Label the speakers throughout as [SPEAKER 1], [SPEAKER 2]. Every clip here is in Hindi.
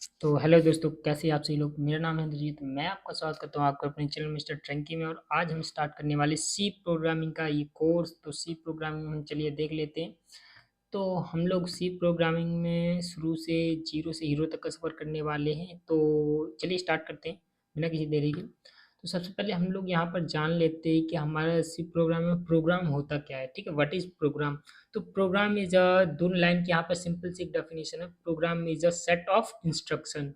[SPEAKER 1] तो हेलो दोस्तों, कैसे हैं आप सभी लोग। मेरा नाम है इंद्रजीत। मैं आपका स्वागत करता हूँ आपके अपने चैनल मिस्टर ट्रंकी में। और आज हम स्टार्ट करने वाले सी प्रोग्रामिंग का ये कोर्स। तो सी प्रोग्रामिंग हम चलिए देख लेते हैं। तो हम लोग सी प्रोग्रामिंग में शुरू से जीरो से हीरो तक का सफ़र करने वाले हैं। तो चलिए स्टार्ट करते हैं बिना किसी देरी के। तो सबसे पहले हम लोग यहाँ पर जान लेते हैं कि हमारा सी प्रोग्राम में प्रोग्राम होता क्या है। ठीक है, व्हाट इज़ प्रोग्राम। तो प्रोग्राम इज अ दोनों लाइन की यहाँ पर सिंपल सी एक डेफिनेशन है। Program is a set of instruction.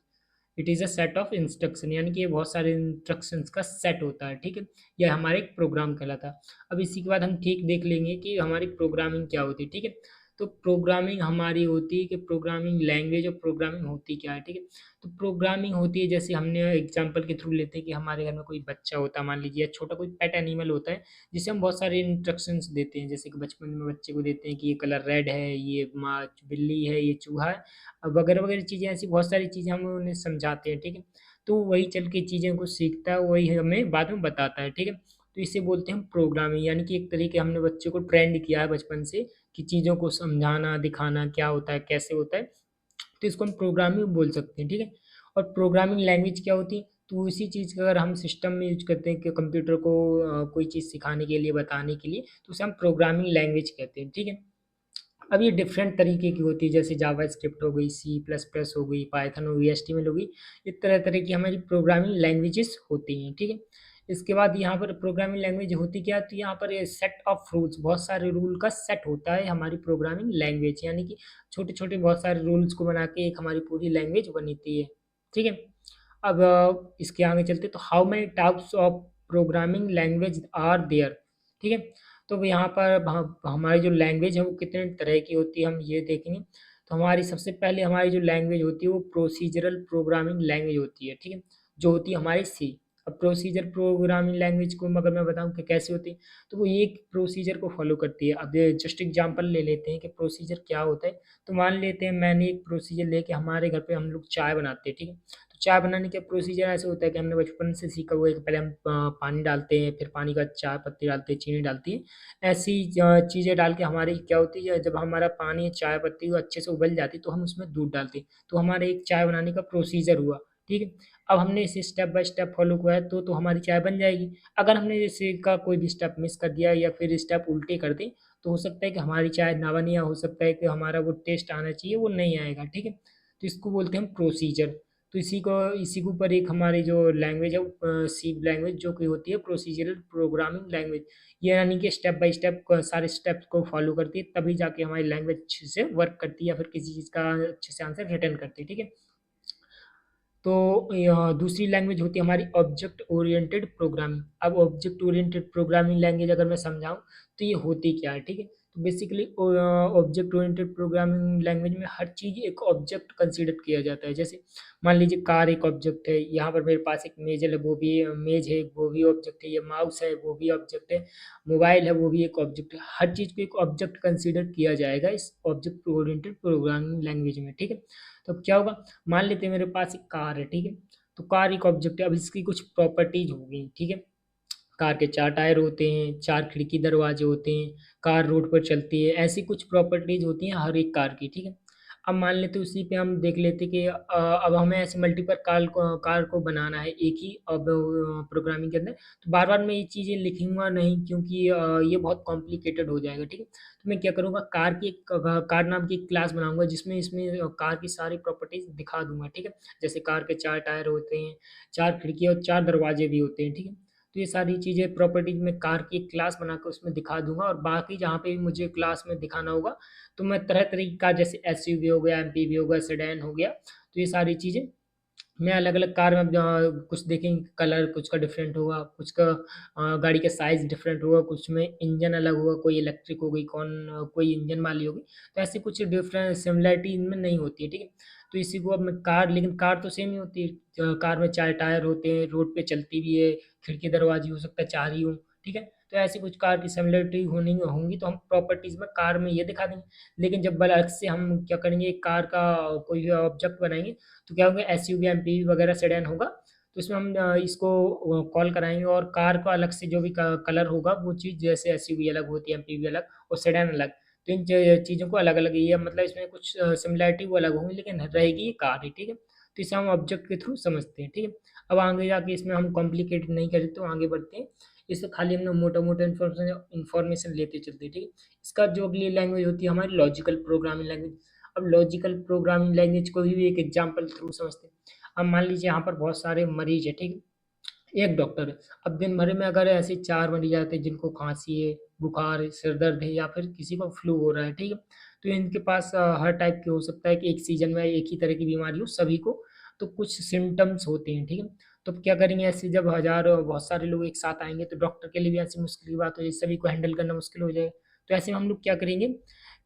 [SPEAKER 1] It is a set of instruction, यानी कि ये बहुत सारे इंस्ट्रक्शंस का सेट होता है। ठीक है, यह हमारे एक प्रोग्राम कहलाता है। अब इसी के बाद हम ठीक देख लेंगे कि हमारी प्रोग्रामिंग क्या होती है। ठीक है, तो प्रोग्रामिंग हमारी होती है कि प्रोग्रामिंग लैंग्वेज और प्रोग्रामिंग होती क्या है। ठीक है, तो प्रोग्रामिंग होती है, जैसे हमने एग्जांपल के थ्रू लेते हैं कि हमारे घर में कोई बच्चा होता है, मान लीजिए, या छोटा कोई पेट एनिमल होता है, जिसे हम बहुत सारे इंस्ट्रक्शंस देते हैं। जैसे कि बचपन में बच्चे को देते हैं कि ये कलर रेड है, ये माँ बिल्ली है, ये चूहा है, वगैरह वगैरह चीज़ें, ऐसी बहुत सारी चीज़ें हम उन्हें समझाते हैं। ठीक है, तो वही चल के चीज़ें को सीखता है, वही हमें बाद में बताता है। ठीक है, तो इसे बोलते हैं प्रोग्रामिंग, यानी कि एक तरीके हमने बच्चे को ट्रेंड किया है बचपन से कि चीज़ों को समझाना, दिखाना क्या होता है, कैसे होता है। तो इसको हम प्रोग्रामिंग बोल सकते हैं। ठीक है, और प्रोग्रामिंग लैंग्वेज क्या होती है। तो इसी चीज़ का अगर हम सिस्टम में यूज करते हैं कि कंप्यूटर को कोई चीज़ सिखाने के लिए, बताने के लिए, तो उसे हम प्रोग्रामिंग लैंग्वेज कहते हैं। ठीक है, अब ये डिफरेंट तरीके की होती है, जैसे जावा स्क्रिप्ट हो गई, सी प्लस प्लस हो गई, पाइथन हो गई, एचटीएमएल हो गई। इस तरह तरह की हमारी प्रोग्रामिंग लैंग्वेजेस होती हैं। ठीक है, इसके बाद यहाँ पर प्रोग्रामिंग लैंग्वेज होती क्या है, तो यहाँ पर ये सेट ऑफ रूल्स, बहुत सारे रूल का सेट होता है हमारी प्रोग्रामिंग लैंग्वेज, यानी कि छोटे छोटे बहुत सारे रूल्स को बना के एक हमारी पूरी लैंग्वेज बनती है। ठीक है, अब इसके आगे चलते, तो how many types of programming language are there. ठीक है, तो यहाँ पर हमारी जो लैंग्वेज है वो कितने तरह की होती है, हम ये देखेंगे। तो हमारी सबसे पहले हमारी जो लैंग्वेज होती है वो प्रोसीजरल प्रोग्रामिंग लैंग्वेज होती है। ठीक है, जो होती है हमारी सी। अब प्रोसीजर प्रोग्रामिंग लैंग्वेज को अगर मैं बताऊं कि कैसे होती है, तो वो एक प्रोसीजर को फॉलो करती है। अब जस्ट एग्जांपल ले लेते हैं कि प्रोसीजर क्या होता है। तो मान लेते हैं मैंने एक प्रोसीजर लेके हमारे घर पे हम लोग चाय बनाते हैं। ठीक है, तो चाय बनाने का प्रोसीजर ऐसे होता है कि हमने बचपन से सीखा हुआ है कि पहले हम पानी डालते हैं, फिर पानी का चाय पत्ती डालते हैं, चीनी डालती है। ऐसी चीज़ें डाल के हमारी क्या होती है, जब हमारा पानी चाय पत्ती वो अच्छे से उबल जाती है, तो हम उसमें दूध डालते हैं। तो हमारे एक चाय बनाने का प्रोसीजर हुआ। ठीक है, अब हमने इसे स्टेप बाय स्टेप फॉलो किया है, तो हमारी चाय बन जाएगी। अगर हमने जैसे का कोई भी स्टेप मिस कर दिया या फिर स्टेप उल्टे कर दें, तो हो सकता है कि हमारी चाय ना बने, या हो सकता है कि हमारा वो टेस्ट आना चाहिए वो नहीं आएगा। ठीक है, तो इसको बोलते हैं प्रोसीजर। तो इसी के ऊपर एक हमारी जो लैंग्वेज है, सी लैंग्वेज, जो कि होती है प्रोसीजरल प्रोग्रामिंग लैंग्वेज। ये यानी कि स्टेप बाय स्टेप सारे स्टेप्स को फॉलो करती है, तभी जाके हमारी लैंग्वेज अच्छे से वर्क करती है, या फिर किसी चीज़ का अच्छे से आंसर रिटर्न करती है। ठीक है, तो दूसरी लैंग्वेज होती है हमारी ऑब्जेक्ट ओरिएंटेड प्रोग्रामिंग। अब ऑब्जेक्ट ओरिएंटेड प्रोग्रामिंग लैंग्वेज अगर मैं समझाऊं, तो ये होती क्या है। ठीक है, तो basically object oriented programming language में हर चीज़ एक ऑब्जेक्ट कंसीडर किया जाता है। जैसे मान लीजिए कार एक ऑब्जेक्ट है, यहाँ पर मेरे पास एक मेज है, वो भी मेज है, वो भी ऑब्जेक्ट है। ये माउस है, वो भी ऑब्जेक्ट है। मोबाइल है, वो भी एक ऑब्जेक्ट है। हर चीज़ को एक ऑब्जेक्ट कंसीडर किया जाएगा इस ऑब्जेक्ट ओरिएंटेड प्रोग्रामिंग लैंग्वेज में। ठीक है, तो अब क्या होगा, मान लेते हैं मेरे पास एक कार है। ठीक है, तो कार एक ऑब्जेक्ट है। अब इसकी कुछ प्रॉपर्टीज होगी। ठीक है, कार के 4 टायर होते हैं, 4 खिड़की दरवाजे होते हैं, कार रोड पर चलती है, ऐसी कुछ प्रॉपर्टीज होती हैं हर एक कार की। ठीक है, अब मान लेते हैं उसी पे हम देख लेते कि अब हमें ऐसे मल्टीपल कार को बनाना है एक ही अब प्रोग्रामिंग के अंदर। तो बार बार मैं ये चीज़ें लिखूंगा नहीं, क्योंकि ये बहुत कॉम्प्लिकेटेड हो जाएगा। ठीक है, तो मैं क्या करूँगा, कार नाम की एक क्लास बनाऊंगा, जिसमें इसमें कार की सारी प्रॉपर्टीज दिखा दूंगा। ठीक है, जैसे कार के 4 टायर होते हैं, 4 खिड़की और 4 दरवाजे भी होते हैं। ठीक है, तो ये सारी चीज़ें प्रॉपर्टीज में कार की एक क्लास बनाकर उसमें दिखा दूंगा, और बाकी जहाँ पे भी मुझे क्लास में दिखाना होगा, तो मैं तरह तरह की कार, जैसे एसयूवी हो गया, एमपीवी हो गया, सेडान हो गया, तो ये सारी चीज़ें मैं अलग अलग कार में कुछ देखेंगे कलर कुछ का डिफरेंट होगा, कुछ का गाड़ी का साइज डिफरेंट होगा, कुछ में इंजन अलग होगा, कोई इलेक्ट्रिक हो गई, कोई इंजन वाली होगी। तो ऐसी कुछ डिफरेंट सिमिलरिटी इनमें नहीं होती है। ठीक है, तो इसी को अब मैं कार, लेकिन कार तो सेम ही होती है। कार में 4 टायर होते हैं, रोड पे चलती भी है, खिड़की दरवाजे हो सकता है 4 ही हो। ठीक है, तो ऐसी कुछ कार की सिमिलरिटी होनी होंगी, तो हम प्रॉपर्टीज में कार में ये दिखा देंगे। लेकिन जब अलग से हम क्या करेंगे, कार का कोई ऑब्जेक्ट बनाएंगे, तो क्या होगा, एसयूवी एमपीवी वगैरह सेडान होगा, तो इसमें हम इसको कॉल कराएंगे, और कार का अलग से जो भी कलर होगा वो चीज़, जैसे एसयूवी अलग होती है, एमपीवी अलग और सेडान अलग, तो इन चीज़ों को अलग अलग, ये मतलब इसमें कुछ सिमिलरिटी वो अलग होंगी, लेकिन रहेगी ये कार ही। ठीक है, तो इसे हम ऑब्जेक्ट के थ्रू समझते हैं, ठीक है। अब आगे जाके इसमें हम कॉम्प्लिकेटेड नहीं करें तो आगे बढ़ते हैं। इससे खाली हमने मोटा मोटा इन्फॉर्मेशन लेते चलते, ठीक है। इसका जो अगली लैंग्वेज होती है हमारी लॉजिकल प्रोग्रामिंग लैंग्वेज। अब लॉजिकल प्रोग्रामिंग लैंग्वेज को भी एक एग्जाम्पल थ्रू समझते हैं। अब मान लीजिए यहाँ पर बहुत सारे मरीज है, ठीक है, एक डॉक्टर है। अब दिन भर में अगर ऐसे 4 मरीज आते हैं जिनको खांसी है, बुखार है, सिर दर्द है या फिर किसी को फ्लू हो रहा है, ठीक है। तो इनके पास हर टाइप के हो सकता है कि एक सीजन में एक ही तरह की बीमारी हो सभी को, तो कुछ सिम्टम्स होते हैं, ठीक है। तो अब क्या करेंगे, ऐसे जब बहुत सारे लोग एक साथ आएंगे तो डॉक्टर के लिए भी ऐसी मुश्किल की बात हो जाए, सभी को हैंडल करना मुश्किल हो जाएगा। तो ऐसे में हम लोग क्या करेंगे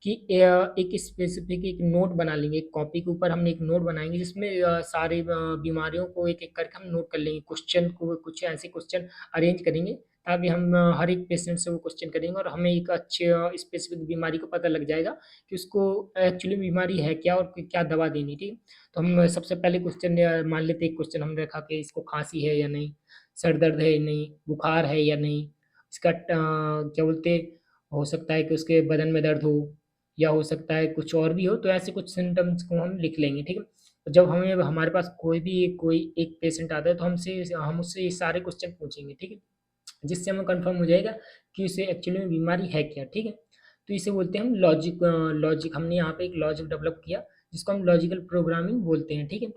[SPEAKER 1] कि एक स्पेसिफिक एक नोट बना लेंगे, एक कॉपी के ऊपर हमने एक नोट बनाएंगे जिसमें सारे बीमारियों को एक एक करके हम नोट कर लेंगे, क्वेश्चन को कुछ ऐसे क्वेश्चन अरेंज करेंगे ताकि हम हर एक पेशेंट से वो क्वेश्चन करेंगे और हमें एक अच्छे स्पेसिफिक बीमारी को पता लग जाएगा कि उसको एक्चुअली बीमारी है क्या और क्या दवा देनी, ठीक है। तो हम सबसे पहले क्वेश्चन मान लेते हैं, क्वेश्चन हमने रखा कि इसको खांसी है या नहीं, सर दर्द है या नहीं, बुखार है या नहीं, इसका क्या बोलते, हो सकता है कि उसके बदन में दर्द हो या हो सकता है कुछ और भी हो, तो ऐसे कुछ सिम्टम्स को हम लिख लेंगे, ठीक है। तो जब हमें हमारे पास कोई एक पेशेंट आता है तो हम उससे ये सारे क्वेश्चन पूछेंगे, ठीक है, जिससे हमें कंफर्म हो जाएगा कि उसे एक्चुअली में बीमारी है क्या, ठीक है। तो इसे बोलते हैं हम लॉजिक हमने यहाँ पे एक लॉजिक डेवलप किया जिसको हम लॉजिकल प्रोग्रामिंग बोलते हैं, ठीक है।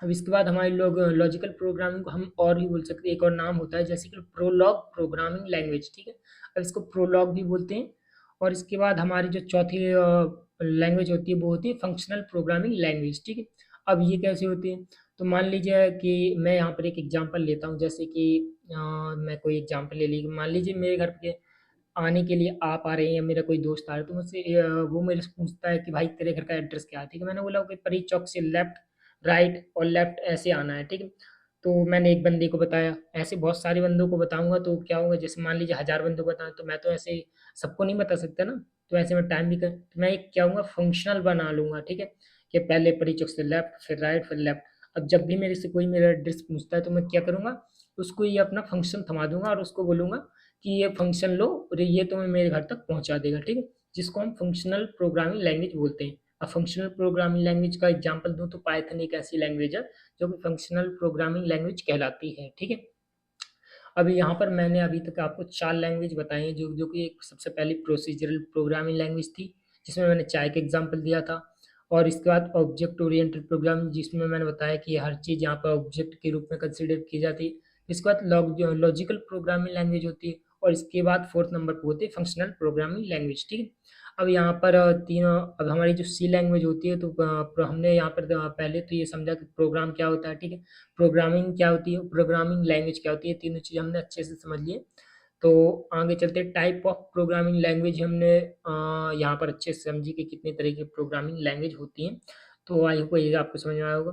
[SPEAKER 1] अब इसके बाद हमारे लोग लॉजिकल प्रोग्रामिंग को हम और भी बोल सकते हैं, एक और नाम होता है जैसे कि प्रोलॉग प्रोग्रामिंग लैंग्वेज, ठीक है। अब इसको प्रोलॉग भी बोलते हैं। और इसके बाद हमारी जो चौथी लैंग्वेज होती है वो होती है फंक्शनल प्रोग्रामिंग लैंग्वेज, ठीक है। अब ये कैसे होती है, तो मान लीजिए कि मैं यहाँ पर एक एग्जांपल लेता हूँ, जैसे कि मैं कोई एग्जांपल ले ली, मान लीजिए मेरे घर के आने के लिए आप आ रहे हैं या मेरा कोई दोस्त आ रहा है, तो मुझसे वो मेरे से पूछता है कि भाई तेरे घर का एड्रेस क्या है, ठीक है। मैंने बोला कि परी चौक से लेफ्ट, राइट और लेफ्ट ऐसे आना है, ठीक है। तो मैंने एक बंदे को बताया, ऐसे बहुत सारे बंदों को बताऊंगा तो क्या होगा, जैसे मान लीजिए 1000 बंदों को बताऊं तो मैं तो ऐसे सबको नहीं बता सकता ना, तो ऐसे में टाइम भी कर, तो मैं एक क्या होऊंगा फंक्शनल बना लूंगा, ठीक है, कि पहले परी चौक से लेफ्ट फिर राइट फिर लेफ्ट। अब जब भी मेरे से कोई मेरा एड्रेस पूछता है तो मैं क्या करूंगा, उसको ये अपना फंक्शन थमा दूंगा और उसको बोलूंगा कि ये फंक्शन लो और ये तुम्हें मेरे घर तक पहुंचा देगा, ठीक है। जिसको हम फंक्शनल प्रोग्रामिंग लैंग्वेज बोलते हैं। अब फंक्शनल प्रोग्रामिंग लैंग्वेज का एग्जांपल दूं तो पाइथन एक ऐसी लैंग्वेज है जो कि फंक्शनल प्रोग्रामिंग लैंग्वेज कहलाती है, ठीक है। अभी यहाँ पर मैंने अभी तक आपको 4 लैंग्वेज बताई हैं, जो जो कि एक सबसे पहली प्रोसीजरल प्रोग्रामिंग लैंग्वेज थी जिसमें मैंने चाय का एग्जांपल दिया था। और इसके बाद ऑब्जेक्ट ओरिएंटेड प्रोग्रामिंग जिसमें मैंने बताया कि हर चीज़ यहाँ पर ऑब्जेक्ट के रूप में कंसिडर की जाती है। इसके बाद लॉजिकल प्रोग्रामिंग लैंग्वेज होती है और इसके बाद फोर्थ नंबर पर होती है फंक्शनल प्रोग्रामिंग लैंग्वेज, ठीक है। अब यहाँ पर तीनों, अब हमारी जो सी लैंग्वेज होती है तो हमने यहाँ पर पहले तो ये समझा कि प्रोग्राम क्या होता है, ठीक है, प्रोग्रामिंग क्या होती है, प्रोग्रामिंग लैंग्वेज क्या होती है, तीनों चीज़ हमने अच्छे से समझ लिए। तो आगे चलते टाइप ऑफ प्रोग्रामिंग लैंग्वेज हमने यहाँ पर अच्छे से समझी कि कितने तरह की प्रोग्रामिंग लैंग्वेज होती हैं। तो आई होप ये आपको समझ में आया होगा।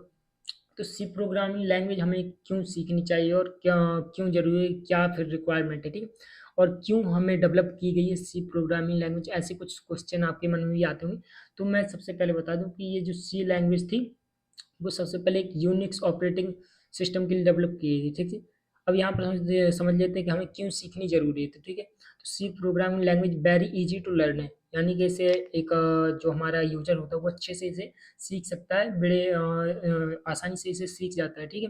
[SPEAKER 1] तो सी प्रोग्रामिंग लैंग्वेज हमें क्यों सीखनी चाहिए और क्या क्यों जरूरी है, क्या फिर रिक्वायरमेंट है, ठीक है, और क्यों हमें डेवलप की गई है सी प्रोग्रामिंग लैंग्वेज, ऐसे कुछ क्वेश्चन आपके मन में भी आते होंगे। तो मैं सबसे पहले बता दूं कि ये जो सी लैंग्वेज थी वो सबसे पहले एक यूनिक्स ऑपरेटिंग सिस्टम के लिए डेवलप की गई थी, ठीक है। अब यहाँ पर समझ लेते हैं कि हमें क्यों सीखनी जरूरी है, तो ठीक है। तो C programming language very easy to learn है, यानी कि इसे एक जो हमारा यूजर होता है वो अच्छे से इसे सीख सकता है, बड़े आसानी से इसे सीख जाता है, ठीक है।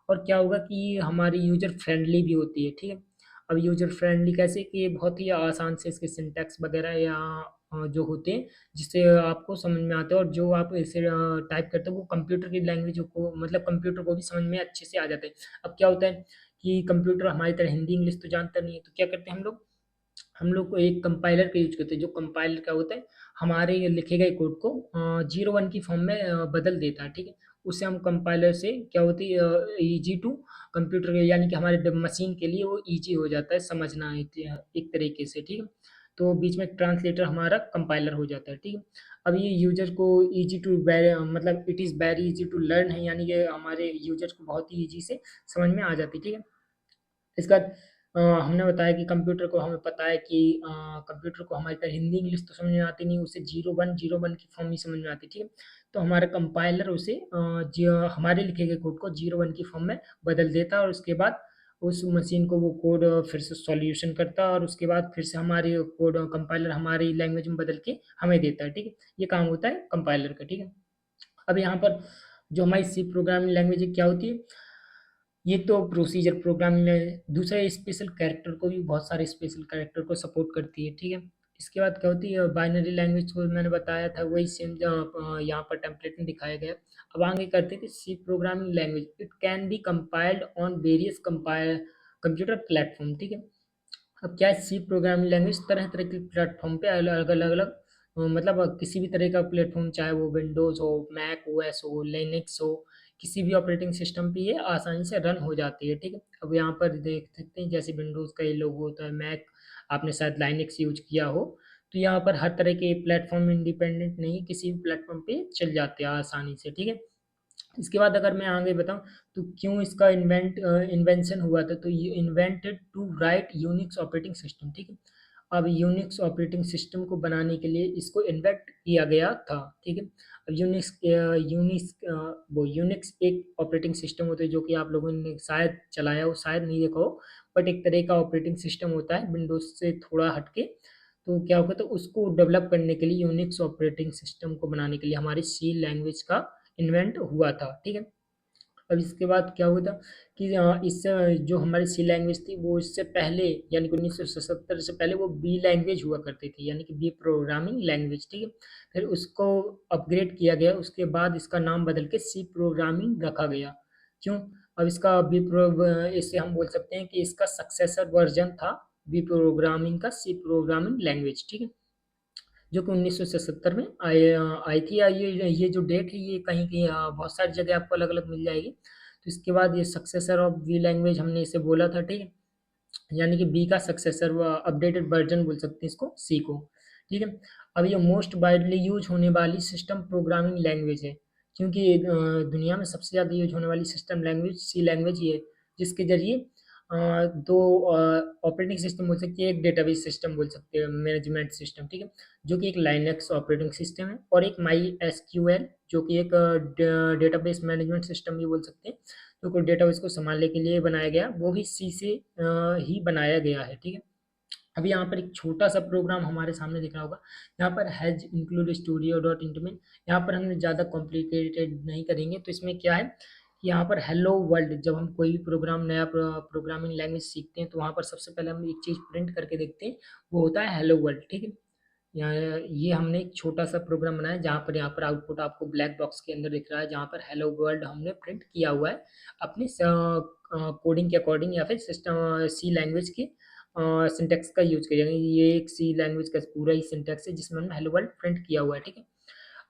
[SPEAKER 1] और क्या होगा कि ये हमारी यूजर फ्रेंडली भी होती है, ठीक है। अब यूजर फ्रेंडली कैसे, कि ये बहुत ही आसान से इसके सिंटैक्स वगैरह या जो होते हैं जिससे आपको समझ में आता है, और जो आप इसे टाइप करते हो वो कंप्यूटर की लैंग्वेज को, मतलब कंप्यूटर को भी समझ में अच्छे से आ जाते हैं। अब क्या होता है कि कंप्यूटर हमारी तरह हिंदी इंग्लिश तो जानता नहीं है, तो क्या करते हैं हम लोग को एक कंपाइलर का यूज करते हैं, जो कंपाइलर क्या होता है हमारे लिखे गए कोड को 0 1 की फॉर्म में बदल देता है, ठीक है। उससे हम कंपाइलर से क्या होती है इजी टू कंप्यूटर के, यानी कि हमारे मशीन के लिए वो इजी हो जाता है समझना एक तरीके से, ठीक है। तो बीच में ट्रांसलेटर हमारा कंपाइलर हो जाता है, ठीक है। अब ये यूजर को इजी टू मतलब it is very easy to learn है, यानी कि हमारे यूजर को बहुत ही इजी से समझ में आ जाती है, ठीक है। इसका हमने बताया कि कंप्यूटर को हमें पता है कि कंप्यूटर को हमारी तरह हिंदी इंग्लिश तो समझ में आती नहीं, उसे 0 1 0 1 की फॉर्म ही समझ में आती, ठीक है। तो हमारा कंपाइलर उसे हमारे लिखे गए कोड को 0 1 की फॉर्म में बदल देता है और उसके बाद उस मशीन को वो कोड फिर से सॉल्यूशन करता है और उसके बाद फिर से हमारे कोड कंपाइलर हमारी लैंग्वेज में बदल के हमें देता है, ठीक है। ये काम होता है कंपाइलर का, ठीक है। अब यहाँ पर जो हमारी सी प्रोग्रामिंग लैंग्वेज क्या होती है, ये तो प्रोसीजर प्रोग्रामिंग है। दूसरा स्पेशल कैरेक्टर को भी, बहुत सारे स्पेशल कैरेक्टर को सपोर्ट करती है, ठीक है। इसके बाद क्या होती है, बाइनरी लैंग्वेज को मैंने बताया था, वही सेम यहाँ पर टेम्पलेट में दिखाया गया। अब आगे करते थे C programming language, it can be compiled on various compile computer platform, ठीक है। अब क्या है, सी प्रोग्रामिंग लैंग्वेज तरह तरह के प्लेटफॉर्म पे अलग अलग अलग मतलब किसी भी तरह का प्लेटफॉर्म, चाहे वो विंडोज़ हो, मैक ओएस हो, लिनक्स हो, किसी भी ऑपरेटिंग सिस्टम पे ये आसानी से रन हो जाती है, ठीक है। अब यहाँ पर देख सकते हैं, जैसे विंडोज़ का ये लोगो होता है, मैक आपने शायद लाइनक्स यूज किया हो, तो यहाँ पर हर तरह के प्लेटफॉर्म इंडिपेंडेंट नहीं, किसी भी प्लेटफॉर्म पे चल जाते हैं आसानी से, ठीक है। इसके बाद अगर मैं आगे बताऊँ, तो क्यों इसका इन्वेंशन हुआ था, तो ये invented to write Unix operating system, ठीक है। अब यूनिक्स ऑपरेटिंग सिस्टम को बनाने के लिए इसको इन्वेंट किया गया था, ठीक है। अब यूनिक्स एक ऑपरेटिंग सिस्टम होता है जो कि आप लोगों ने शायद चलाया हो, शायद नहीं देखा हो, बट एक तरह का ऑपरेटिंग सिस्टम होता है विंडोज से थोड़ा हटके। तो क्या होगा, तो उसको डेवलप करने के लिए, यूनिक्स ऑपरेटिंग सिस्टम को बनाने के लिए हमारी सी लैंग्वेज का इन्वेंट हुआ था, ठीक है। अब इसके बाद क्या हुआ था कि इससे जो हमारी सी लैंग्वेज थी, वो इससे पहले यानी कि 1977 से पहले वो बी लैंग्वेज हुआ करती थी, यानी कि बी प्रोग्रामिंग लैंग्वेज, ठीक है। फिर उसको अपग्रेड किया गया, उसके बाद इसका नाम बदल के सी प्रोग्रामिंग रखा गया। क्यों? अब इसका बी प्रो इससे हम बोल सकते हैं कि इसका सक्सेसर वर्जन था बी प्रोग्रामिंग का, सी प्रोग्रामिंग लैंग्वेज, ठीक है। जो कि 1977 में आई थी। ये जो डेट है, ये कहीं कहीं बहुत सारी जगह आपको अलग अलग मिल जाएगी। तो इसके बाद ये सक्सेसर ऑफ वी लैंग्वेज हमने इसे बोला था, ठीक है। यानी कि बी का सक्सेसर, व अपडेटेड वर्जन बोल सकते हैं इसको, सी को, ठीक है। अब ये मोस्ट वाइडली यूज होने वाली सिस्टम प्रोग्रामिंग लैंग्वेज है, क्योंकि दुनिया में सबसे ज़्यादा यूज होने वाली सिस्टम लैंग्वेज सी लैंग्वेज ही है, जिसके जरिए दो ऑपरेटिंग सिस्टम बोल सकते हैं, एक डेटाबेस सिस्टम बोल सकते हैं, मैनेजमेंट सिस्टम, ठीक है, जो कि एक लाइनक्स ऑपरेटिंग सिस्टम है, और एक माई एसक्यूएल जो कि एक डेटाबेस मैनेजमेंट सिस्टम भी बोल सकते हैं, जो कि डेटाबेस को संभालने के लिए बनाया गया, वो भी सी से ही बनाया गया है, ठीक है। अभी यहाँ पर एक छोटा सा प्रोग्राम हमारे सामने दिख रहा होगा, यहाँ पर has include studio dot entertainment. यहाँ पर हम ज़्यादा कॉम्प्लिकेटेड नहीं करेंगे, तो इसमें क्या है कि यहाँ पर हेलो वर्ल्ड, जब हम कोई भी प्रोग्राम, नया प्रोग्रामिंग लैंग्वेज सीखते हैं, तो वहाँ पर सबसे पहले हम एक चीज़ प्रिंट करके देखते हैं, वो होता है हेलो वर्ल्ड, ठीक है। यहाँ ये हमने एक छोटा सा प्रोग्राम बनाया, जहाँ पर यहाँ पर आउटपुट आपको ब्लैक बॉक्स के अंदर दिख रहा है, जहाँ पर हेलो वर्ल्ड हमने प्रिंट किया हुआ है अपनी कोडिंग के अकॉर्डिंग, या फिर सिस्टम सी लैंग्वेज के सिंटेक्स का यूज करिएगा। ये एक सी लैंग्वेज का पूरा ही सिंटेक्स है जिसमें हमने हेलो वर्ल्ड प्रिंट किया हुआ है, ठीक है।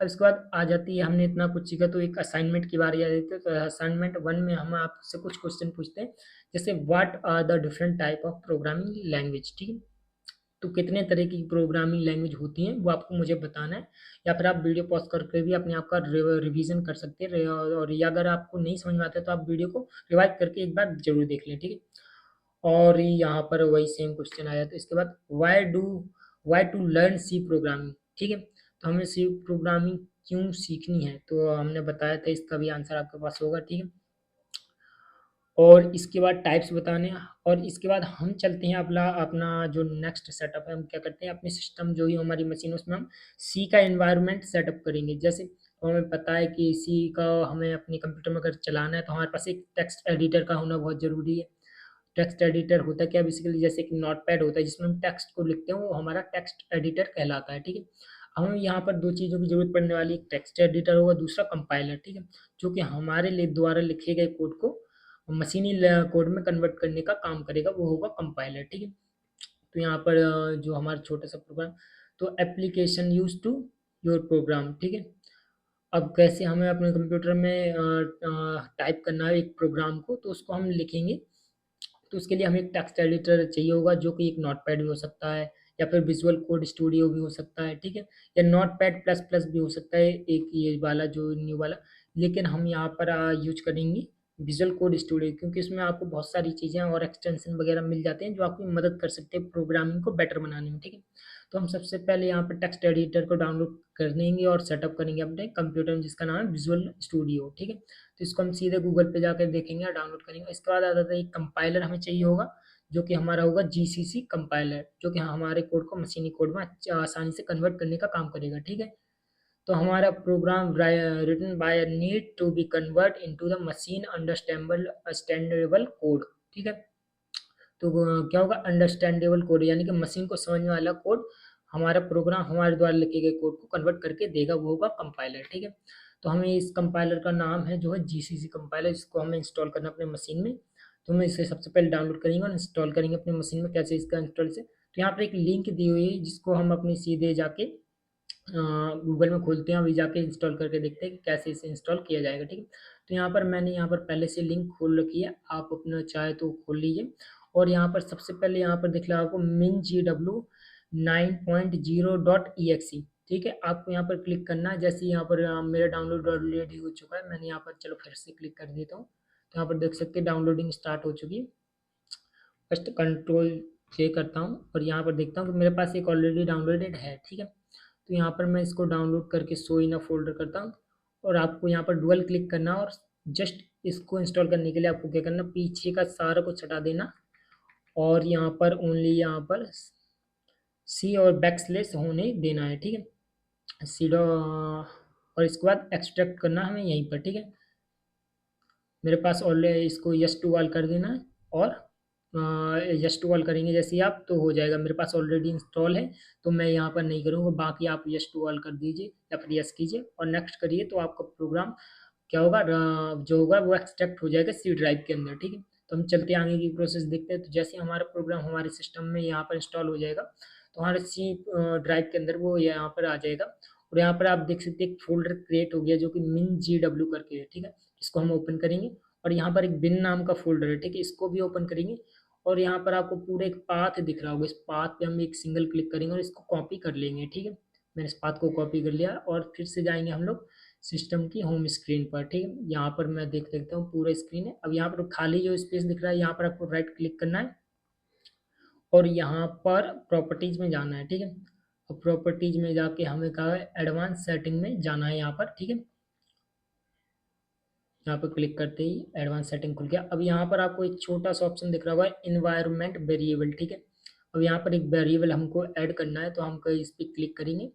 [SPEAKER 1] अब इसके बाद आ जाती है, हमने इतना कुछ सीखा, तो एक असाइनमेंट की बारी आ जाती है। तो असाइनमेंट 1 में हम आपसे कुछ क्वेश्चन पूछते हैं, जैसे what are the different type of programming language, ठीक है। तो कितने तरह की प्रोग्रामिंग लैंग्वेज होती हैं, वो आपको मुझे बताना है, या फिर आप वीडियो पॉज़ करके भी अपने आप का रिवीजन कर सकते हैं, और या अगर आपको नहीं समझ में आता है, तो आप वीडियो को रिवाइज करके एक बार ज़रूर देख लें, ठीक है। और यहाँ पर वही सेम क्वेश्चन आया, तो इसके बाद why to learn C programming, ठीक है। तो हमें सी प्रोग्रामिंग क्यों सीखनी है, तो हमने बताया था, इसका भी आंसर आपके पास होगा, ठीक है। और इसके बाद टाइप्स बताने हैं, और इसके बाद हम चलते हैं अपना अपना जो नेक्स्ट सेटअप है, हम क्या करते हैं, अपनी सिस्टम जो ही हमारी मशीन, उसमें हम सी का एनवायरनमेंट सेटअप करेंगे। जैसे तो हमें पता है कि सी का हमें अपने कंप्यूटर में अगर चलाना है, तो हमारे पास एक टेक्स्ट एडिटर का होना बहुत ज़रूरी है। टेक्स्ट एडिटर होता क्या, बेसिकली जैसे कि नोटपैड होता है जिसमें हम टेक्स्ट को लिखते हैं, वो हमारा टेक्स्ट एडिटर कहलाता है, ठीक है। हमें यहाँ पर दो चीज़ों की जरूरत पड़ने वाली, एक टेक्स्ट एडिटर होगा, दूसरा कंपाइलर, ठीक है, जो कि हमारे लिए द्वारा लिखे गए कोड को मशीनी कोड में कन्वर्ट करने का काम करेगा, वो होगा कंपाइलर, ठीक है। तो यहाँ पर जो हमारा छोटा सा प्रोग्राम, तो application use to your program, ठीक है। अब कैसे हमें अपने कंप्यूटर में टाइप करना है एक प्रोग्राम को, तो उसको हम लिखेंगे, तो उसके लिए हमें एक टेक्स्ट एडिटर चाहिए होगा, जो कि एक नोटपैड भी हो सकता है, या फिर विजुअल कोड स्टूडियो भी हो सकता है, ठीक है, या नोटपैड प्लस प्लस भी हो सकता है, एक ये वाला जो न्यू वाला। लेकिन हम यहाँ पर यूज करेंगे विजुअल कोड स्टूडियो, क्योंकि इसमें आपको बहुत सारी चीज़ें और एक्सटेंशन वगैरह मिल जाते हैं, जो आपकी मदद कर सकते हैं प्रोग्रामिंग को बेटर बनाने में, ठीक है। तो हम सबसे पहले यहाँ पर टेक्स्ट एडिटर को डाउनलोड कर देंगे और सेटअप करेंगे अपने कंप्यूटर में, जिसका नाम है विजुअल स्टूडियो, ठीक है। तो इसको हम सीधे गूगल पे जाकर देखेंगे और डाउनलोड करेंगे। इसके बाद आता था एक कंपाइलर हमें चाहिए होगा, जो कि हमारा होगा जीसीसी कंपाइलर, जो कि हमारे कोड को मशीनी कोड में आसानी से कन्वर्ट करने का काम करेगा, ठीक है। तो हमारा program written by need to be convert into the machine understandable code, ठीक है। तो क्या होगा, अंडरस्टैंडेबल कोड यानी कि मशीन को समझने वाला कोड हमारा प्रोग्राम हमारे द्वारा लिखे गए कोड को कन्वर्ट करके देगा, वो होगा कंपाइलर, ठीक है। तो हमें इस कंपाइलर का नाम है जो है जीसीसी कंपाइलर, जिसको हमें इंस्टॉल करना अपने मशीन में। तो हम इसे सबसे पहले डाउनलोड करेंगे और इंस्टॉल करेंगे अपने मशीन में। कैसे इसका इंस्टॉल से, तो यहाँ पर एक लिंक दी हुई है जिसको हम अपनी सीधे जाके गूगल में खोलते हैं, अभी जाके इंस्टॉल करके देखते हैं कि कैसे इसे इंस्टॉल किया जाएगा, ठीक है। तो यहाँ पर मैंने यहाँ पर पहले से लिंक खोल रखी है, आप अपना चाहे तो खोल लीजिए। और यहाँ पर सबसे पहले यहाँ पर दिख रहा है आपको min.gw 9.0.exe, ठीक है। आपको यहाँ पर क्लिक करना है। जैसे यहाँ पर मेरा डाउनलोड ऑलरेडी हो चुका है, मैंने यहाँ पर चलो फिर से क्लिक कर देता हूँ। तो यहाँ पर देख सकते हैं डाउनलोडिंग स्टार्ट हो चुकी है। फर्स्ट कंट्रोल से करता हूँ और यहाँ पर देखता हूँ कि मेरे पास एक ऑलरेडी डाउनलोडेड है, ठीक है। तो यहाँ पर मैं इसको डाउनलोड करके शो इन अ फोल्डर करता हूँ और आपको यहाँ पर डुअल क्लिक करना और जस्ट इसको इंस्टॉल करने के लिए आपको क्या करना, पीछे का सारा कुछ हटा देना और यहाँ पर ओनली यहाँ पर सी और बैकस्लैश होने देना है, ठीक है। सीडो और इसके बाद एक्सट्रैक्ट करना हमें यहीं पर, ठीक है। मेरे पास ऑलरेडी इसको यस टू ऑल कर देना है और यस टू ऑल करेंगे जैसे ही आप तो हो जाएगा। मेरे पास ऑलरेडी इंस्टॉल है तो मैं यहाँ पर नहीं करूँगा, बाकी आप यस टू ऑल कर दीजिए या फिर यस कीजिए और नेक्स्ट करिए, तो आपका प्रोग्राम क्या होगा, जो होगा वो एक्सट्रैक्ट हो जाएगा सी ड्राइव के अंदर, ठीक है। तो हम चलते आगे की प्रोसेस देखते हैं। तो जैसे हमारा प्रोग्राम हमारे सिस्टम में यहाँ पर इंस्टॉल हो जाएगा तो हमारे सी ड्राइव के अंदर वो यहाँ पर आ जाएगा और यहाँ पर आप देख सकते हैं एक फोल्डर क्रिएट हो गया जो कि min.gw करके है, ठीक है। इसको हम ओपन करेंगे और यहाँ पर एक बिन नाम का फोल्डर है, ठीक है। इसको भी ओपन करेंगे और यहाँ पर आपको पूरे एक पाथ दिख रहा होगा, इस पाथ पे हम एक सिंगल क्लिक करेंगे और इसको कॉपी कर लेंगे, ठीक है। मैंने इस पाथ को कॉपी कर लिया और फिर से जाएंगे हम लोग सिस्टम की होम स्क्रीन पर, ठीक है। यहाँ पर मैं देख सकता हूँ पूरा स्क्रीन है। अब यहाँ पर खाली जो स्पेस दिख रहा है यहाँ पर आपको राइट क्लिक करना है और यहाँ पर प्रॉपर्टीज में जाना है, ठीक है। अब प्रॉपर्टीज में जाके हमें कहा है एडवांस सेटिंग में जाना है यहाँ पर, ठीक है। यहाँ पर क्लिक करते ही एडवांस सेटिंग खुल गया। अब यहाँ पर आपको एक छोटा सा ऑप्शन दिख रहा होगा इन्वायरमेंट वेरिएबल, ठीक है। अब यहाँ पर एक वेरिएबल हमको ऐड करना है तो हम इस पर क्लिक करेंगे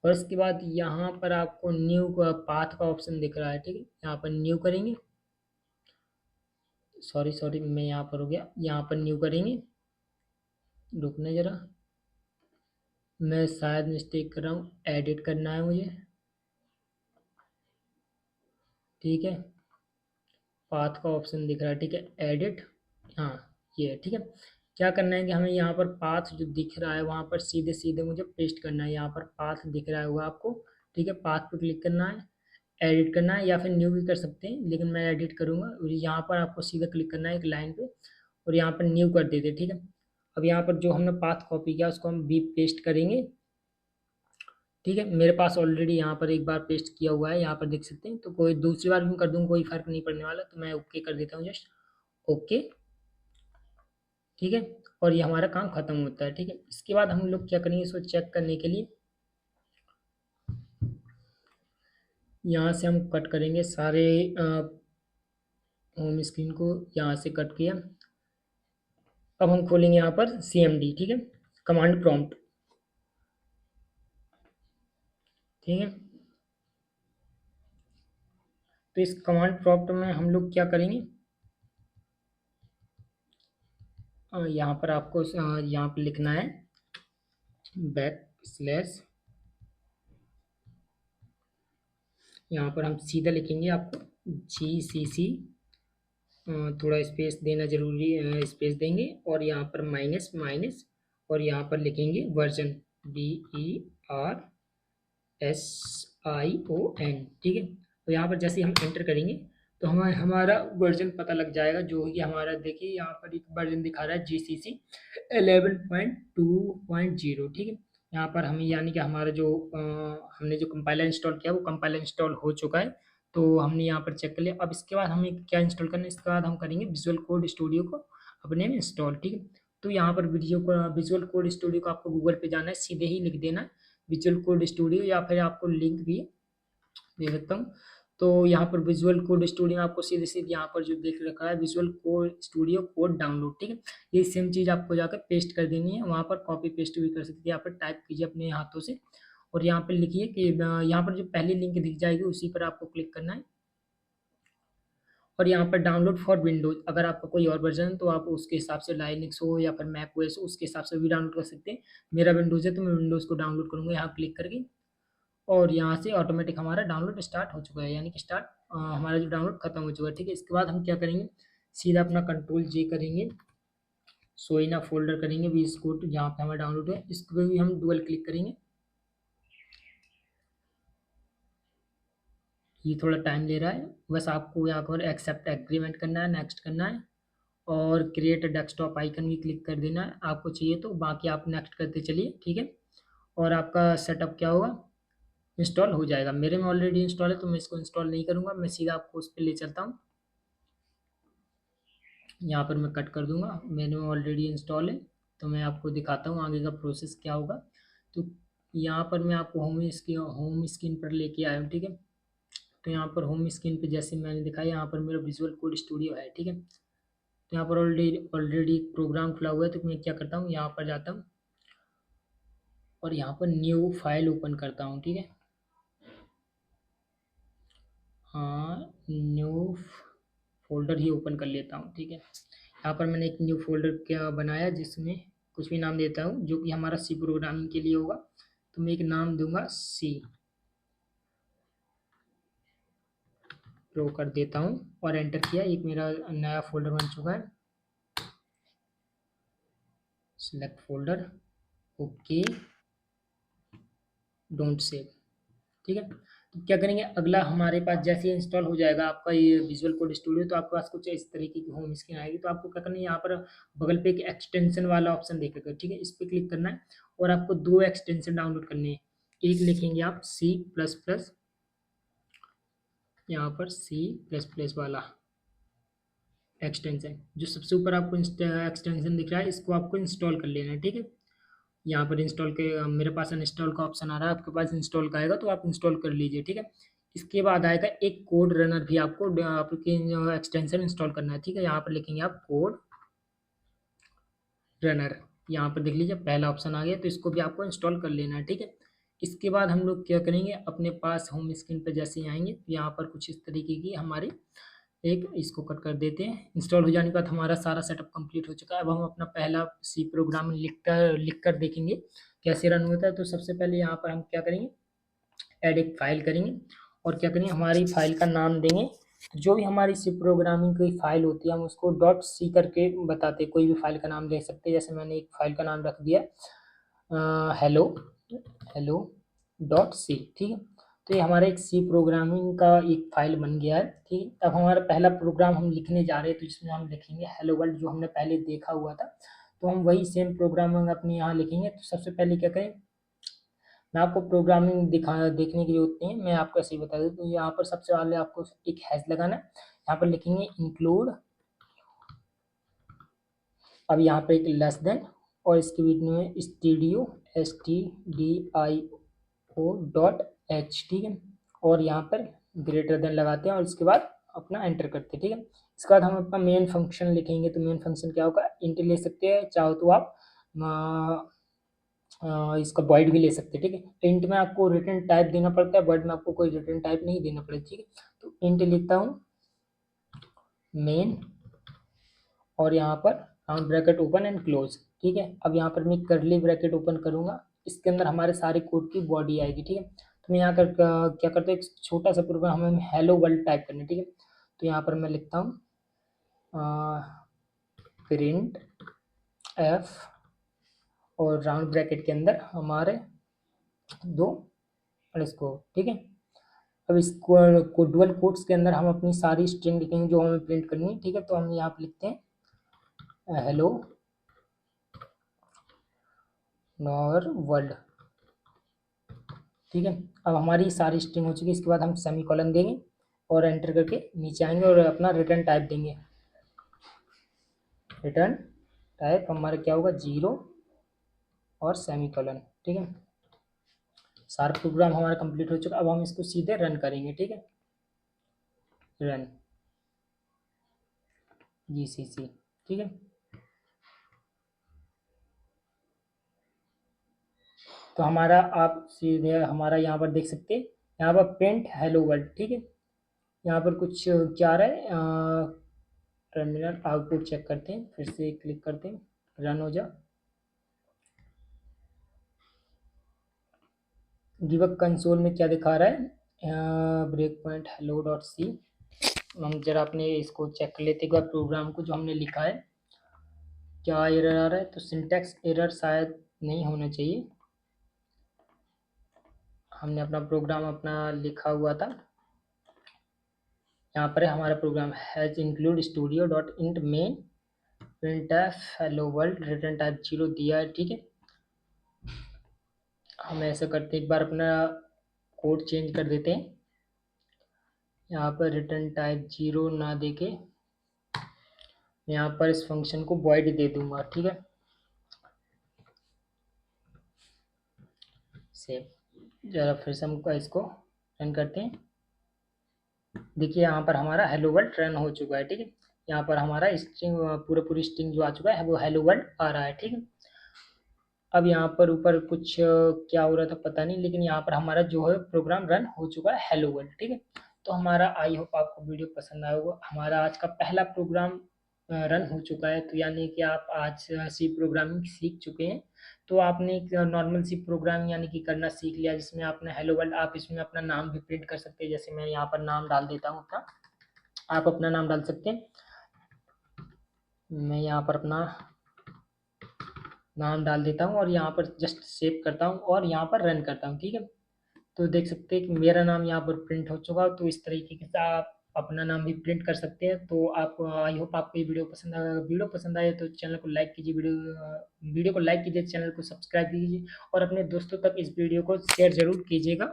[SPEAKER 1] और इसके बाद यहाँ पर आपको न्यू का पाथ का ऑप्शन दिख रहा है, ठीक है। यहाँ पर न्यू करेंगे, सॉरी मैं यहाँ पर हो गया, यहाँ पर न्यू करेंगे, रुकना जरा, मैं शायद मिस्टेक कर रहा हूँ, एडिट करना है मुझे, ठीक है। पाथ का ऑप्शन दिख रहा है, ठीक है, एडिट, हाँ ये है, ठीक है। क्या करना है कि हमें यहाँ पर पाथ जो दिख रहा है वहाँ पर सीधे सीधे मुझे पेस्ट करना है। यहाँ पर पाथ दिख रहा होगा आपको, ठीक है। पाथ पे क्लिक करना है, एडिट करना है या फिर न्यू भी कर सकते हैं, लेकिन मैं एडिट करूँगा। और यहाँ पर आपको सीधा क्लिक करना है एक लाइन पे और यहाँ पर न्यू कर देते, ठीक है। अब यहाँ पर जो हमने पाथ कॉपी किया उसको हम भी पेस्ट करेंगे, ठीक है। मेरे पास ऑलरेडी यहाँ पर एक बार पेस्ट किया हुआ है, यहाँ पर देख सकते हैं। तो कोई दूसरी बार भी कर दूँ कोई फर्क नहीं पड़ने वाला, तो मैं ओके कर देता हूँ, जस्ट ओके, ठीक है। और ये हमारा काम खत्म होता है, ठीक है। इसके बाद हम लोग क्या करेंगे, इसको चेक करने के लिए यहाँ से हम कट करेंगे सारे होम स्क्रीन को, यहाँ से कट किया। अब हम खोलेंगे यहाँ पर CMD, ठीक है, कमांड प्रॉम्प्ट, ठीक है। तो इस कमांड प्रॉम्प्ट में हम लोग क्या करेंगे, यहाँ पर आपको यहाँ पर लिखना है बैक स्लैश, यहाँ पर हम सीधा लिखेंगे आपको GCC, थोड़ा स्पेस देना जरूरी, स्पेस देंगे और यहाँ पर माइनस माइनस और यहाँ पर लिखेंगे वर्जन VERSION, ठीक है। तो यहाँ पर जैसे हम एंटर करेंगे तो हमारा वर्जन पता लग जाएगा, जो कि हमारा देखिए यहाँ पर एक वर्जन दिखा रहा है GCC 11.2.0, ठीक है। यहाँ पर हमें यानी कि हमारा जो हमने जो कंपाइलर इंस्टॉल किया वो कंपाइलर इंस्टॉल हो चुका है। तो हमने यहाँ पर चेक कर लिया। अब इसके बाद हमें क्या इंस्टॉल करना है, इसके बाद हम करेंगे विजुअल कोड स्टूडियो को अपने में इंस्टॉल, ठीक है। तो यहाँ पर विजुअल कोड स्टूडियो को आपको गूगल पे जाना है, सीधे ही लिख देना है विजुअल कोड स्टूडियो, या फिर आपको लिंक भी दे सकता हूँ। तो यहाँ पर विजुअल कोड स्टूडियो आपको सीधे सीधे यहाँ पर जो देख रखा है visual code studio code download, ठीक है। ये सेम चीज़ आपको जाकर पेस्ट कर देनी है, वहाँ पर कॉपी पेस्ट भी कर सकते हैं, यहाँ पर टाइप कीजिए अपने हाथों से और यहाँ पर लिखिए कि यहाँ पर जो पहली लिंक दिख जाएगी उसी पर आपको क्लिक करना है, और यहाँ पर डाउनलोड फॉर विंडोज, अगर आपका कोई और वर्जन है तो आप उसके हिसाब से लाइनक्स हो या फिर मैक ओएस हो उसके हिसाब से भी डाउनलोड कर सकते हैं। मेरा विंडोज़ है तो मैं विंडोज़ को डाउनलोड करूँगा यहाँ क्लिक करके, और यहाँ से ऑटोमेटिक हमारा डाउनलोड स्टार्ट हो चुका है, यानी कि स्टार्ट हमारा जो डाउनलोड खत्म हो चुका है। ठीक है, इसके बाद हम क्या करेंगे, सीधा अपना कंट्रोल जे करेंगे, सो इन फोल्डर करेंगे वी कोड जहाँ पे हमारा डाउनलोड है, इस पर भी हम डुअल क्लिक करेंगे। ये थोड़ा टाइम ले रहा है, बस आपको यहाँ पर एक्सेप्ट एग्रीमेंट करना है, नेक्स्ट करना है, और क्रिएट डेस्कटॉप आइकन भी क्लिक कर देना है आपको चाहिए तो, बाकी आप नेक्स्ट करते चलिए। ठीक है, और आपका सेटअप क्या होगा, इंस्टॉल हो जाएगा। मेरे में ऑलरेडी इंस्टॉल है तो मैं इसको इंस्टॉल नहीं करूँगा, मैं सीधा आपको उस पर ले चलता हूँ। यहाँ पर मैं कट कर दूंगा, मेरे में ऑलरेडी इंस्टॉल है, तो मैं आपको दिखाता हूँ आगे का प्रोसेस क्या होगा। तो यहाँ पर मैं आपको होम स्क्रीन पर लेके आया हूँ। ठीक है, तो यहाँ पर होम स्क्रीन पे जैसे मैंने दिखाया, यहाँ पर मेरा विजुअल कोड स्टूडियो है। ठीक है, तो यहाँ पर ऑलरेडी ऑलरेडी प्रोग्राम खुला हुआ है, तो मैं क्या करता हूँ, यहाँ पर जाता हूँ और यहाँ पर न्यू फाइल ओपन करता हूँ। ठीक है, हाँ, न्यू फोल्डर ही ओपन कर लेता हूँ। ठीक है, यहाँ पर मैंने एक न्यू फोल्डर क्या बनाया जिसमें कुछ भी नाम देता हूँ जो कि हमारा सी प्रोग्रामिंग के लिए होगा, तो मैं एक नाम दूंगा सी प्रो कर देता हूँ और एंटर किया, एक मेरा नया फोल्डर बन चुका है। Select folder, okay, don't save. ठीक है, तो क्या करेंगे, अगला हमारे पास जैसे इंस्टॉल हो जाएगा आपका ये विजुअल कोड स्टूडियो, तो आपके पास कुछ इस तरीके की होम स्क्रीन आएगी। तो आपको क्या करना है, यहाँ पर बगल पे एक एक्सटेंशन वाला ऑप्शन देखेगा। ठीक है, इस पर क्लिक करना है और आपको दो एक्सटेंशन डाउनलोड करने हैं। एक लिखेंगे आप सी प्लस प्लस, यहाँ पर सी प्लस प्लस वाला एक्सटेंशन जो सबसे ऊपर आपको एक्सटेंशन दिख रहा है, इसको आपको इंस्टॉल कर लेना है। ठीक है, यहाँ पर इंस्टॉल के मेरे पास इंस्टॉल का ऑप्शन आ रहा है, आपके पास इंस्टॉल का आएगा तो आप इंस्टॉल कर लीजिए। ठीक है, इसके बाद आएगा एक कोड रनर भी आपको आपके एक्सटेंशन इंस्टॉल करना है। ठीक है, यहाँ पर लिखेंगे आप कोड रनर, यहाँ पर देख लीजिए पहला ऑप्शन आ गया, तो इसको भी आपको इंस्टॉल कर लेना है। ठीक है, इसके बाद हम लोग क्या करेंगे, अपने पास होम स्क्रीन पर जैसे ही आएंगे तो यहाँ पर कुछ इस तरीके की हमारी एक इसको कट कर देते हैं। इंस्टॉल हो जाने के बाद हमारा सारा सेटअप कंप्लीट हो चुका है। अब हम अपना पहला सी प्रोग्राम लिख कर देखेंगे कैसे रन होता है। तो सबसे पहले यहाँ पर हम क्या करेंगे, ऐड एक फाइल करेंगे और क्या करेंगे, हमारी फाइल का नाम देंगे। जो भी हमारी सी प्रोग्रामिंग की फाइल होती है हम उसको डॉट सी करके बताते हैं, कोई भी फाइल का नाम दे सकते हैं। जैसे मैंने एक फाइल का नाम रख दिया हेलो हेलो डॉट सी। ठीक है, तो ये हमारा एक सी प्रोग्रामिंग का एक फाइल बन गया है। ठीक है, अब हमारा पहला प्रोग्राम हम लिखने जा रहे हैं, तो इसमें हम लिखेंगे हेलो वर्ल्ड, जो हमने पहले देखा हुआ था। तो हम वही सेम प्रोग्रामिंग अपने यहाँ लिखेंगे। तो सबसे पहले क्या करें, मैं आपको प्रोग्रामिंग देखने की जरूरत नहीं है, मैं आपको ऐसे ही बता दूँ। तो यहाँ पर सबसे पहले आपको एक हैश लगाना है, यहाँ पर लिखेंगे इंक्लूड, अब यहाँ पे एक लेस देन, और इसके बीच में स्टूडियो STDIO डॉट एच। ठीक है, और यहाँ पर ग्रेटर देन लगाते हैं और इसके बाद अपना एंटर करते हैं। ठीक है, इसके बाद हम अपना मेन फंक्शन लिखेंगे। तो मेन फंक्शन क्या होगा, इंट ले सकते हैं, चाहो तो आप इसका वॉइड भी ले सकते हैं। ठीक है, इंट में आपको रिटर्न टाइप देना पड़ता है, वॉइड में आपको कोई रिटर्न टाइप नहीं देना पड़ेगा। ठीक है, तो इंट लिखता हूँ मेन, और यहाँ पर round bracket open and close. ठीक है, अब यहाँ पर मैं कर्ली ब्रैकेट ओपन करूँगा, इसके अंदर हमारे सारे कोड की बॉडी आएगी। ठीक है, तो मैं यहाँ कर क्या करते हैं, एक छोटा सा प्रोग्राम हमें हेलो वर्ल्ड टाइप करना है। ठीक है, तो यहाँ पर मैं लिखता हूँ प्रिंट एफ, और राउंड ब्रैकेट के अंदर हमारे दो अंडरस्कोर। ठीक है, अब इसको डुअल कोट्स के अंदर हम अपनी सारी स्ट्रिंग लिखेंगे जो हमें प्रिंट करनी है। ठीक है, तो हम यहाँ पर लिखते हैं हेलो नॉर वर्ल्ड। ठीक है, अब हमारी सारी स्ट्रिंग हो चुकी है। इसके बाद हम सेमी कॉलन देंगे और एंटर करके नीचे आएंगे और अपना रिटर्न टाइप देंगे। रिटर्न टाइप हमारा क्या होगा, 0 और सेमी कॉलन। ठीक है, सारा प्रोग्राम हमारा कंप्लीट हो चुका। अब हम इसको सीधे रन करेंगे। ठीक है, रन GCC। ठीक है, तो हमारा आप सीधे हमारा यहाँ पर देख सकते हैं, यहाँ पर प्रिंट हेलो वर्ल्ड, ठीक है। यहाँ पर कुछ क्या आ रहा है, टर्मिनल आउटपुट चेक करते हैं, फिर से क्लिक करते हैं, रन हो जा। डिबग कंसोल में क्या दिखा रहा है, break point hello dot C. हम जरा अपने इसको चेक कर लेते हैं प्रोग्राम को जो हमने लिखा है, क्या एरर आ रहा है। तो सिंटैक्स एरर शायद नहीं होना चाहिए, हमने अपना प्रोग्राम अपना लिखा हुआ था। यहाँ पर हमारा program has include studio dot int main printf hello world return type 0 दिया है, ठीक है। हम ऐसा करते एक बार अपना कोड चेंज कर देते हैं, यहाँ पर रिटर्न टाइप 0 ना देके यहाँ पर इस फंक्शन को वॉइड दे दूंगा, ठीक है। सेव। जरा फिर से हम इसको रन करते हैं, देखिए यहाँ पर हमारा हेलो वर्ल्ड रन हो चुका है, ठीक है। यहाँ पर हमारा स्ट्रिंग पूरी स्ट्रिंग जो आ चुका है वो हेलो वर्ल्ड आ रहा है, ठीक है। अब यहाँ पर ऊपर कुछ क्या हो रहा था पता नहीं, लेकिन यहाँ पर हमारा जो है प्रोग्राम रन हो चुका है हेलो वर्ल्ड, ठीक है। तो हमारा आई होप आपको वीडियो पसंद आया होगा। हमारा आज का पहला प्रोग्राम रन हो चुका है, तो यानी कि आप आज सी प्रोग्रामिंग सीख चुके हैं। तो आपने एक नॉर्मल सी प्रोग्रामिंग यानी कि करना सीख लिया, जिसमें आपने हेलो वर्ल्ड, आप इसमें अपना नाम भी प्रिंट कर सकते हैं। जैसे मैं यहाँ पर नाम डाल देता हूँ अपना, आप अपना नाम डाल सकते हैं। मैं यहाँ पर अपना नाम डाल देता हूँ और यहाँ पर जस्ट सेव करता हूँ और यहाँ पर रन करता हूँ, ठीक है। तो देख सकते हैं कि मेरा नाम यहाँ पर प्रिंट हो चुका। तो इस तरीके से आप अपना नाम भी प्रिंट कर सकते हैं। तो आप आई होप आपको ये वीडियो पसंद आया। वीडियो पसंद आए तो चैनल को लाइक कीजिए, वीडियो को लाइक कीजिए, चैनल को सब्सक्राइब कीजिए और अपने दोस्तों तक इस वीडियो को शेयर जरूर कीजिएगा,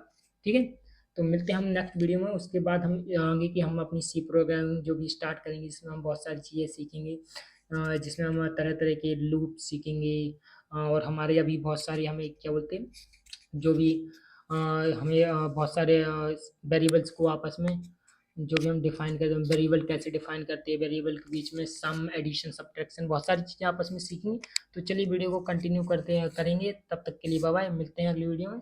[SPEAKER 1] ठीक है। तो मिलते हैं हम नेक्स्ट वीडियो में। उसके बाद हम आगे कि हम अपनी सी प्रोग्रामिंग जो भी स्टार्ट करेंगे, जिसमें हम बहुत सारी चीज़ें सीखेंगे, जिसमें हम तरह तरह के लूप सीखेंगे और हमारे अभी बहुत सारी हमें क्या बोलते हैं जो भी हमें बहुत सारे वेरिएबल्स को आपस में जो भी हम डिफाइन करते हैं, वेरिएबल कैसे डिफाइन करते हैं, वेरिएबल के बीच में सम एडिशन सब्ट्रैक्शन बहुत सारी चीज़ें आपस में सीखेंगे। तो चलिए वीडियो को कंटिन्यू करते हैं करेंगे, तब तक के लिए बाय बाय, मिलते हैं अगली वीडियो में।